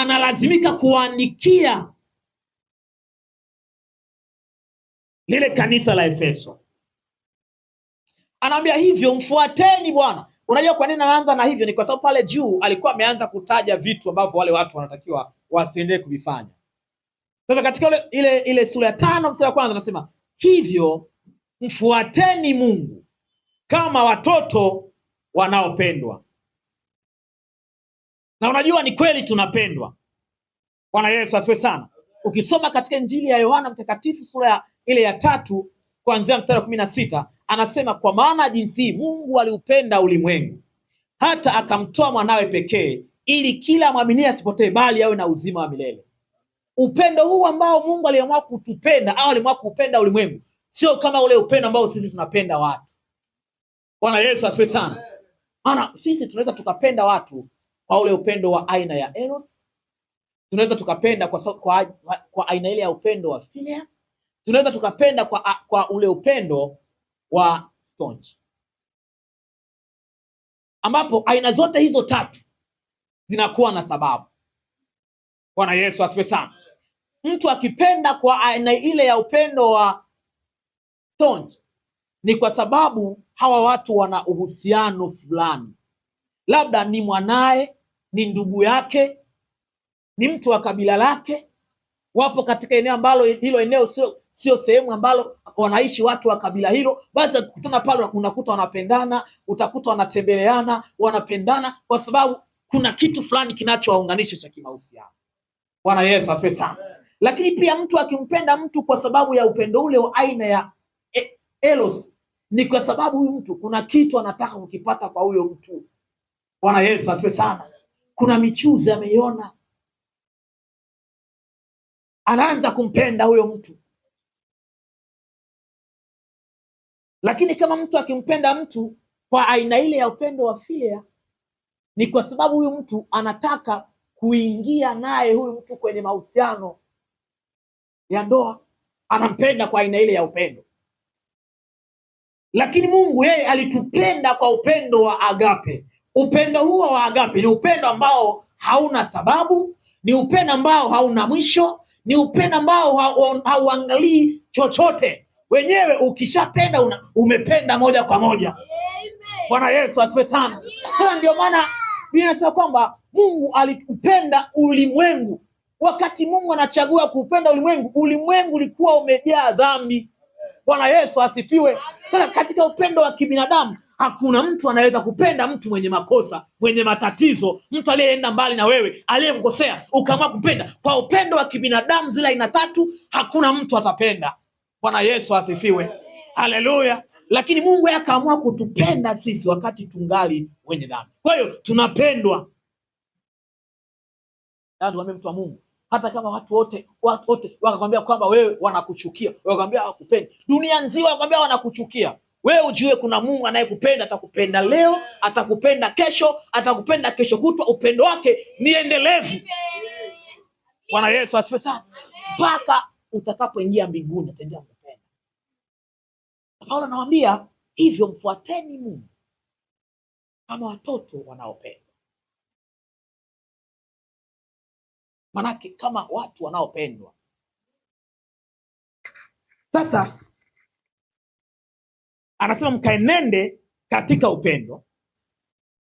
analazimika kuandikia lile kanisa la Efeso. Anaambia hivyo mfuateni Bwana. Unajua kwa nini anaanza na hivyo? Ni kwa sababu pale juu alikuwa ameanza kutaja vitu ambavyo wale watu wanatakiwa wasiendelee kuvifanya. Sasa katika ile sura ya 5 mstari wa kwanza anasema hivyo mfuateni Mungu kama watoto wanaopendwa. Na unajua ni kweli tunapendwa. Bwana Yesu asifiwe sana. Ukisoma katika Injili ya Yohana Mtakatifu sura ya 3 kuanzia mstari wa 16 anasema kwa maana jinsi Mungu aliupenda ulimwengu hata akamtoa mwanawe pekee ili kila mwamini asipotee bali awe na uzima wa milele. Upendo huu ambao Mungu aliamua kutupenda au aliamua kupenda ulimwengu sio kama ule upendo ambao sisi tunapenda watu. Bwana Yesu asifiwe sana. Maana sisi tunaweza tukapenda watu kwa ule upendo wa aina ya eros. Tunaweza tukapenda kwa aina ile ya upendo wa philia. Tunaweza tukapenda kwa ule upendo wa storge. Ambapo aina zote hizo tatu zinakuwa na sababu. Bwana Yesu asifiwe sana. Mtu akipenda kwa aina ile ya upendo wa storge ni kwa sababu hawa watu wana uhusiano fulani. Labda ni mwanae, ni ndugu yake, ni mtu wa kabila lake, wapo katika eneo ambalo hilo eneo sio sehemu ambalo wanaishi watu wa kabila hilo, basi kukutana pale unakuta wanapendana, utakuta wanatembeleana, wanapendana kwa sababu kuna kitu fulani kinachowaunganisha cha kimahusiano. Bwana Yesu asifiwe sana. Lakini pia mtu akimpenda mtu kwa sababu ya upendo ule wa aina ya eros ni kwa sababu huyu mtu kuna kitu anataka kukipata kwa huyo mtu. Bwana Yesu asifiwe sana. Kuna michuzi ameiona, anaanza kumpenda huyo mtu. Lakini kama mtu akimpenda mtu kwa aina ile ya upendo wa philia ni kwa sababu huyu mtu anataka kuingia naye huyu mtu kwenye mahusiano ya ndoa, anampenda kwa aina ile ya upendo. Lakini Mungu yeye alitupenda kwa upendo wa agape. Upendo huo wa agape ni upendo ambao hauna sababu, ni upendo ambao hauna mwisho, ni upendo ambao hauangalii chochote. Wenyewe ukishapenda umependa moja kwa moja. Bwana Yesu asifiwe sana. Ndio maana Biblia inasema kwamba Mungu alitupenda ulimwengu. Wakati Mungu anachagua kupenda ulimwengu, ulimwengu ulikuwa umejaa dhambi. Bwana Yesu asifiwe. Katika upendo wa kibinadamu hakuna mtu anaweza kupenda mtu mwenye makosa, mwenye matatizo, mtu aliyeenda mbali na wewe, aliyekukosea, ukaamua kupenda. Kwa upendo wa kibinadamu zile aina tatu hakuna mtu atapenda. Bwana Yesu asifiwe. Haleluya. Lakini Mungu akaamua kutupenda sisi wakati tungali wenye dhambi. Kwa hiyo tunapendwa. Ndio mtu wa Mungu. Hata kama watu wote wakakwambia kwamba wewe wanakuchukia, wakakwambia hawakupendi, dunia nzima wakakwambia wanakuchukia, wewe ujue kuna Mungu anayekupenda. Atakupenda leo, atakupenda kesho, atakupenda kesho kutwa. Upendo wake ni endelevu. Bwana Yesu asifiwe sana. Mpaka utakapoingia mbinguni ataendelea kukupenda. Paulo anawaambia hivyo mfuateni Mungu kama watoto wanaopendwa. Manake kama watu wanaopendwa. Sasa anasema mkaenende katika upendo